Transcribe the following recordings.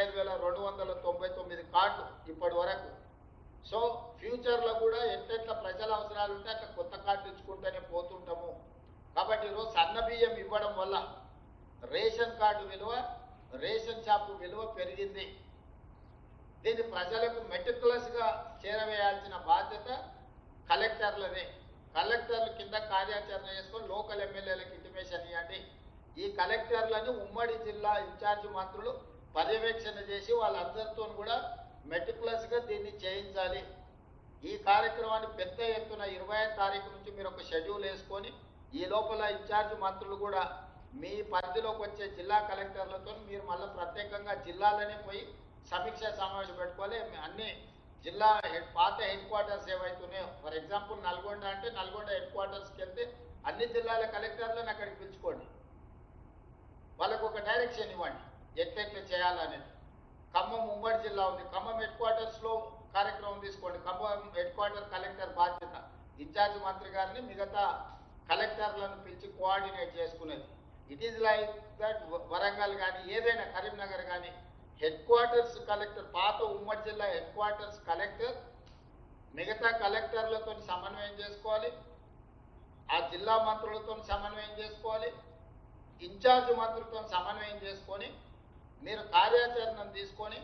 25,299 కార్డులు ఇప్పటి వరకు. సో ఫ్యూచర్లో కూడా ఎట్లెట్లా ప్రజల అవసరాలు ఉంటే అట్లా కొత్త కార్డు ఇచ్చుకుంటూనే పోతుంటాము. కాబట్టి ఈరోజు సన్న బియ్యం ఇవ్వడం వల్ల రేషన్ కార్డు విలువ, రేషన్ షాపు విలువ పెరిగింది. దీన్ని ప్రజలకు మెటిక్యులస్గా చేరవేయాల్సిన బాధ్యత కలెక్టర్లదే. కలెక్టర్లు కింద కార్యాచరణ చేసుకొని లోకల్ ఎమ్మెల్యేలకు ఇంటిమేషన్ ఇవ్వండి. ఈ కలెక్టర్లను ఉమ్మడి జిల్లా ఇన్ఛార్జ్ మంత్రులు పర్యవేక్షణ చేసి వాళ్ళందరితో కూడా మెటిక్యులస్గా దీన్ని చేయించాలి. ఈ కార్యక్రమాన్ని పెద్ద ఎత్తున 25వ తారీఖు నుంచి మీరు ఒక షెడ్యూల్ వేసుకొని ఈ లోపల ఇన్ఛార్జ్ మంత్రులు కూడా మీ పరిధిలోకి వచ్చే జిల్లా కలెక్టర్లతో మీరు మళ్ళీ ప్రత్యేకంగా జిల్లాలోనే పోయి సమీక్ష సమావేశం పెట్టుకోవాలి. అన్ని జిల్లా పాత హెడ్ క్వార్టర్స్ ఏవైతున్నాయో, ఫర్ ఎగ్జాంపుల్ నల్గొండ అంటే నల్గొండ హెడ్ క్వార్టర్స్కి వెళ్తే అన్ని జిల్లాల కలెక్టర్లను అక్కడికి పిలుచుకోండి, వాళ్ళకు ఒక డైరెక్షన్ ఇవ్వండి ఎట్లెట్లా చేయాలనేది. ఖమ్మం ఉమ్మడి జిల్లా ఉంది, ఖమ్మం హెడ్ క్వార్టర్స్లో కార్యక్రమం తీసుకోండి. ఖమ్మం హెడ్ క్వార్టర్ కలెక్టర్ బాధ్యత ఇన్ఛార్జ్ మంత్రి గారిని మిగతా కలెక్టర్లను పిలిచి కోఆర్డినేట్ చేసుకునేది. It is like that. Warangal కానీ ఏదైనా కరీంనగర్ కానీ హెడ్ క్వార్టర్స్ కలెక్టర్, పాత ఉమ్మడి జిల్లా హెడ్ క్వార్టర్స్ కలెక్టర్ మిగతా కలెక్టర్లతో సమన్వయం చేసుకోవాలి, ఆ జిల్లా మంత్రులతో సమన్వయం చేసుకోవాలి, ఇన్ఛార్జ్ మంత్రులతో సమన్వయం చేసుకొని మీరు కార్యాచరణను తీసుకొని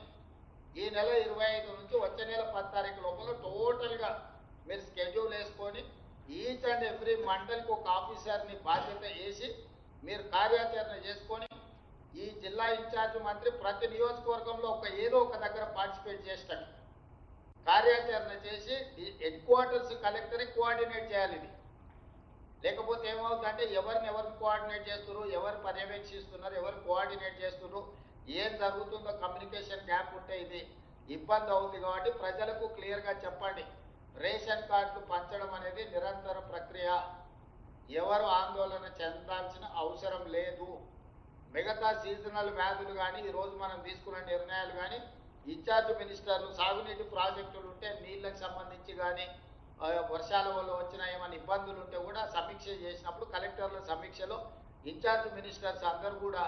ఈ నెల 25 నుంచి వచ్చే నెల 10 తారీఖు లోపల టోటల్గా మీరు స్కెడ్యూల్ వేసుకొని ఈచ్ అండ్ ఎవ్రీ మండల్కి ఒక ఆఫీసర్ని బాధ్యత వేసి మీరు కార్యాచరణ చేసుకొని ఈ జిల్లా ఇన్ఛార్జ్ మంత్రి ప్రతి నియోజకవర్గంలో ఏదో ఒక దగ్గర పార్టిసిపేట్ చేసేటట్టు కార్యాచరణ చేసి హెడ్ క్వార్టర్స్ కలెక్టరే కోఆర్డినేట్ చేయాలి. ఇది లేకపోతే ఏమవుతుందంటే ఎవరిని కోఆర్డినేట్ చేస్తున్నారు, ఎవరు పర్యవేక్షిస్తున్నారు, ఎవరు కోఆర్డినేట్ చేస్తున్నారు, ఏం జరుగుతుందో కమ్యూనికేషన్ గ్యాప్ ఉంటే ఇది ఇబ్బంది అవుతుంది. కాబట్టి ప్రజలకు క్లియర్గా చెప్పండి, రేషన్ కార్డులు పంచడం అనేది నిరంతర ప్రక్రియ, ఎవరు ఆందోళన చెందాల్సిన అవసరం లేదు. మిగతా సీజనల్ వ్యాధులు కానీ ఈరోజు మనం తీసుకున్న నిర్ణయాలు కానీ ఇన్ఛార్జ్ మినిస్టర్లు సాగునీటి ప్రాజెక్టులు ఉంటే నీళ్ళకి సంబంధించి కానీ వర్షాల వల్ల వచ్చిన ఏమైనా ఇబ్బందులు ఉంటే కూడా సమీక్ష చేసినప్పుడు కలెక్టర్ల సమీక్షలో ఇన్ఛార్జ్ మినిస్టర్స్ అందరూ కూడా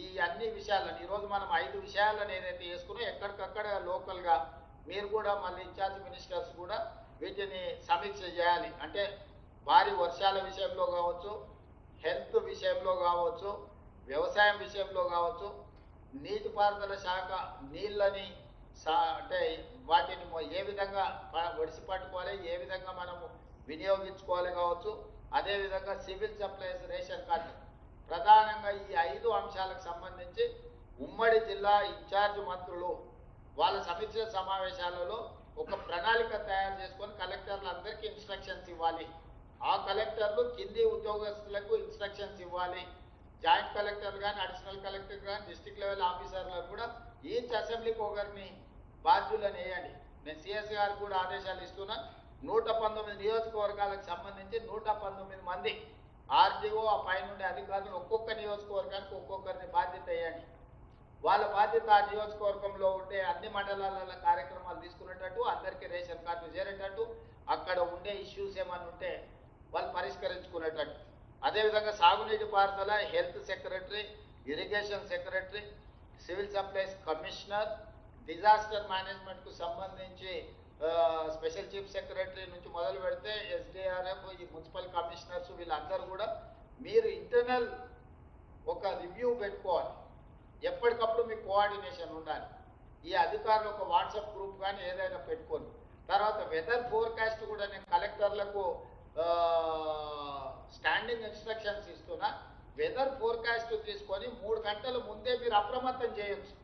ఈ అన్ని విషయాలను ఈరోజు మనం 5 విషయాలను ఏదైతే వేసుకున్నా ఎక్కడికక్కడ లోకల్గా మీరు కూడా మళ్ళీ ఇన్ఛార్జ్ మినిస్టర్స్ కూడా వీటిని సమీక్ష చేయాలి. అంటే భారీ వర్షాల విషయంలో కావచ్చు, హెల్త్ విషయంలో కావచ్చు, వ్యవసాయం విషయంలో కావచ్చు, నీటిపారుదల శాఖ నీళ్ళని అంటే వాటిని ఏ విధంగా ఒడిసి పట్టుకోవాలి, ఏ విధంగా మనము వినియోగించుకోవాలి కావచ్చు. అదేవిధంగా సివిల్ సప్లైస్, రేషన్ కార్డు, ప్రధానంగా ఈ 5 అంశాలకు సంబంధించి ఉమ్మడి జిల్లా ఇన్ఛార్జ్ మంత్రులు వాళ్ళ సమీక్ష సమావేశాలలో ఒక ప్రణాళిక తయారు చేసుకొని కలెక్టర్లందరికీ ఇన్స్ట్రక్షన్స్ ఇవ్వాలి. ఆ కలెక్టర్లు కింది ఉద్యోగస్తులకు ఇన్స్ట్రక్షన్స్ ఇవ్వాలి. జాయింట్ కలెక్టర్ కానీ, అడిషనల్ కలెక్టర్ కానీ, డిస్ట్రిక్ట్ లెవెల్ ఆఫీసర్లకు కూడా ఈచ్ అసెంబ్లీకి ఒకరిని బాధ్యులను వేయండి. నేను సిఎస్ గారు కూడా ఆదేశాలు ఇస్తున్నా. 119 నియోజకవర్గాలకు సంబంధించి 119 మంది ఆర్డీఓ ఆ పైనుండే అధికారులు ఒక్కొక్క నియోజకవర్గానికి ఒక్కొక్కరిని బాధ్యత వేయండి. వాళ్ళ బాధ్యత ఆ నియోజకవర్గంలో ఉండే అన్ని మండలాల కార్యక్రమాలు తీసుకునేటట్టు, అందరికీ రేషన్ కార్డు చేరేటట్టు, అక్కడ ఉండే ఇష్యూస్ ఏమైనా ఉంటే వాళ్ళు పరిష్కరించుకునేటట్టు. అదేవిధంగా సాగునీటి పారుదల health secretary, irrigation secretary, civil supplies commissioner, disaster మేనేజ్మెంట్కు సంబంధించి స్పెషల్ చీఫ్ సెక్రటరీ నుంచి మొదలు పెడితే ఎస్డిఆర్ఎఫ్, ఈ మున్సిపల్ కమిషనర్స్ వీళ్ళందరూ కూడా మీరు ఇంటర్నల్ ఒక రివ్యూ పెట్టుకోవాలి. ఎప్పటికప్పుడు మీ కోఆర్డినేషన్ ఉండాలి. ఈ అధికారులు ఒక వాట్సాప్ గ్రూప్ కానీ ఏదైనా పెట్టుకోండి. తర్వాత వెదర్ ఫోర్కాస్ట్ కూడా నేను కలెక్టర్లకు స్టాండింగ్ ఇన్స్ట్రక్షన్స్ ఇస్తున్నా. వెదర్ ఫోర్కాస్ట్ తీసుకొని 3 గంటల ముందే మీరు అప్రమత్తం చేయొచ్చు.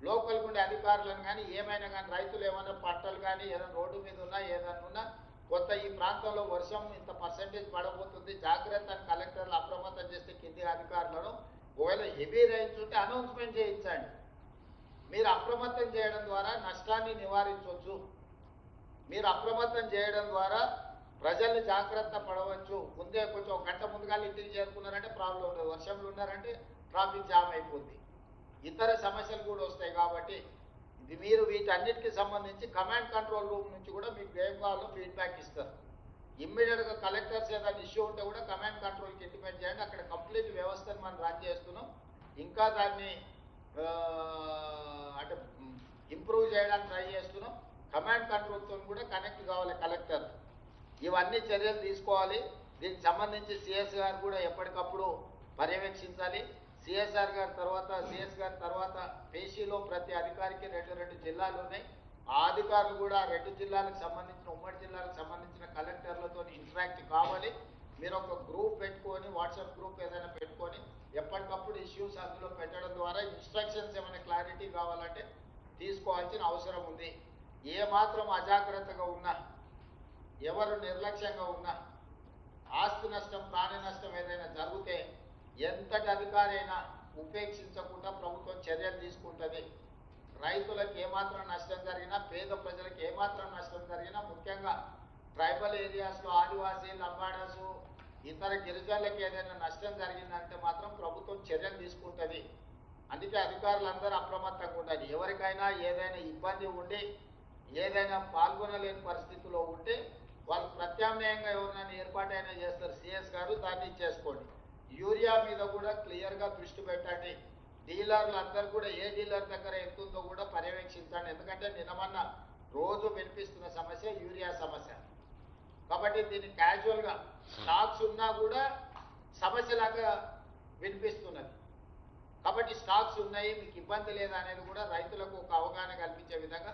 లోకల్ ఉండే అధికారులను కానీ ఏమైనా కానీ రైతులు ఏమైనా పంటలు కానీ ఏదైనా రోడ్డు మీద ఉన్నా ఏదైనా ఉన్నా కొత్త ఈ ప్రాంతంలో వర్షం ఇంత పర్సెంటేజ్ పడబోతుంది జాగ్రత్త అని కలెక్టర్లు అప్రమత్తం చేస్తే కింది అధికారులను ఒకవేళ హెవీ రైన్స్ ఉంటే అనౌన్స్మెంట్ చేయించండి. మీరు అప్రమత్తం చేయడం ద్వారా నష్టాన్ని నివారించవచ్చు. మీరు అప్రమత్తం చేయడం ద్వారా ప్రజల్ని జాగ్రత్త పడవచ్చు. ముందే కొంచెం 1 గంట ముందుగా ఇంటికి చేరుకున్నారంటే ప్రాబ్లం ఉండదు. వర్షంలో ఉన్నారంటే ట్రాఫిక్ జామ్ అయిపోద్ది, ఇతర సమస్యలు కూడా వస్తాయి. కాబట్టి ఇది మీరు వీటన్నిటికి సంబంధించి కమాండ్ కంట్రోల్ రూమ్ నుంచి కూడా మీకు ఏం కావాలో ఫీడ్బ్యాక్ ఇస్తారు. ఇమ్మీడియట్గా కలెక్టర్స్ ఏదైనా ఇష్యూ ఉంటే కూడా కమాండ్ కంట్రోల్కి ఇంటిమేట్ చేయండి. అక్కడ కంప్లీట్ వ్యవస్థను మనం రన్ చేస్తున్నాం. ఇంకా దాన్ని అంటే ఇంప్రూవ్ చేయడానికి ట్రై చేస్తున్నాం. కమాండ్ కంట్రోల్తో కూడా కనెక్ట్ కావాలి కలెక్టర్. ఇవన్నీ చర్యలు తీసుకోవాలి. దీనికి సంబంధించి సిఎస్ గారు కూడా ఎప్పటికప్పుడు పర్యవేక్షించాలి. సిఎస్ గారి తర్వాత పేషీలో ప్రతి అధికారికి 2 జిల్లాలు ఉన్నాయి. ఆ అధికారులు కూడా 2 జిల్లాలకు సంబంధించిన ఉమ్మడి జిల్లాలకు సంబంధించిన కలెక్టర్లతో ఇంటరాక్ట్ కావాలి. మీరు ఒక గ్రూప్ పెట్టుకొని, వాట్సాప్ గ్రూప్ ఏదైనా పెట్టుకొని ఎప్పటికప్పుడు ఇష్యూస్ అందులో పెట్టడం ద్వారా ఇన్స్ట్రక్షన్స్ ఏమైనా క్లారిటీ కావాలంటే తీసుకోవాల్సిన అవసరం ఉంది. ఏ మాత్రం అజాగ్రత్తగా ఉన్నా, ఎవరు నిర్లక్ష్యంగా ఉన్నా, ఆస్తి నష్టం, ప్రాణ నష్టం ఏదైనా జరిగితే ఎంతటి అధికారి అయినా ఉపేక్షించకుండా ప్రభుత్వం చర్యలు తీసుకుంటుంది. రైతులకు ఏమాత్రం నష్టం జరిగినా, పేద ప్రజలకు ఏమాత్రం నష్టం జరిగినా, ముఖ్యంగా ట్రైబల్ ఏరియాస్లో ఆదివాసీ, లంబాడాసు, ఇతర గిరిజనులకు ఏదైనా నష్టం జరిగిందంటే మాత్రం ప్రభుత్వం చర్యలు తీసుకుంటుంది. అందుకే అధికారులందరూ అప్రమత్తంగా ఉండాలి. ఎవరికైనా ఏదైనా ఇబ్బంది ఉండి ఏదైనా పాల్గొనలేని పరిస్థితిలో ఉంటే వాళ్ళు ప్రత్యామ్నాయంగా ఎవరైనా ఏర్పాటైనా చేస్తారు. సిఎస్ గారు దాన్ని చేసుకోండి. యూరియా మీద కూడా క్లియర్గా దృష్టి పెట్టండి. డీలర్లు అందరూ కూడా ఏ డీలర్ దగ్గర ఎంత ఉందో కూడా పర్యవేక్షించండి. ఎందుకంటే నిన్నమన్న రోజు వినిపిస్తున్న సమస్య యూరియా సమస్య. కాబట్టి దీన్ని క్యాజువల్గా స్టాక్స్ ఉన్నా కూడా సమస్యలాగా వినిపిస్తున్నది. కాబట్టి స్టాక్స్ ఉన్నాయి, మీకు ఇబ్బంది లేదా అనేది కూడా రైతులకు ఒక అవగాహన కల్పించే విధంగా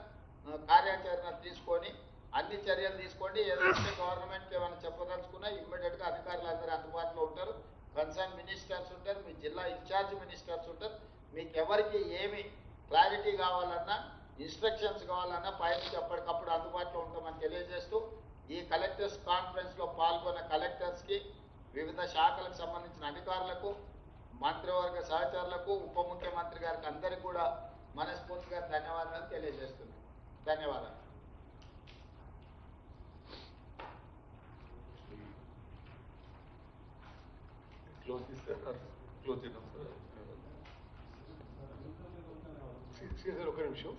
కార్యాచరణ తీసుకొని అన్ని చర్యలు తీసుకోండి. ఏదైతే గవర్నమెంట్కి ఏమైనా చెప్పదలుచుకున్నా ఇమ్మీడియట్గా అధికారులు అందుబాటులో ఉంటారు. కన్సర్న్ మినిస్టర్స్ ఉంటారు, మీ జిల్లా ఇన్ఛార్జ్ మినిస్టర్స్ ఉంటారు. మీకు ఎవరికి ఏమి క్లారిటీ కావాలన్నా, ఇన్స్ట్రక్షన్స్ కావాలన్నా పైనుంచి ఎప్పటికప్పుడు అందుబాటులో ఉంటామని తెలియజేస్తూ ఈ కలెక్టర్స్ కాన్ఫరెన్స్లో పాల్గొన్న కలెక్టర్స్కి, వివిధ శాఖలకు సంబంధించిన అధికారులకు, మంత్రివర్గ సహచరులకు, ఉప ముఖ్యమంత్రి గారికి అందరికీ కూడా మనస్ఫూర్తిగా ధన్యవాదాలు తెలియజేస్తున్నాను. ధన్యవాదాలు. Close this or close it up. See, sir, okay, నిమిషం.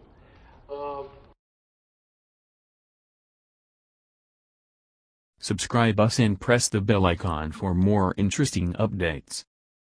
Subscribe us and press the bell icon for more interesting updates.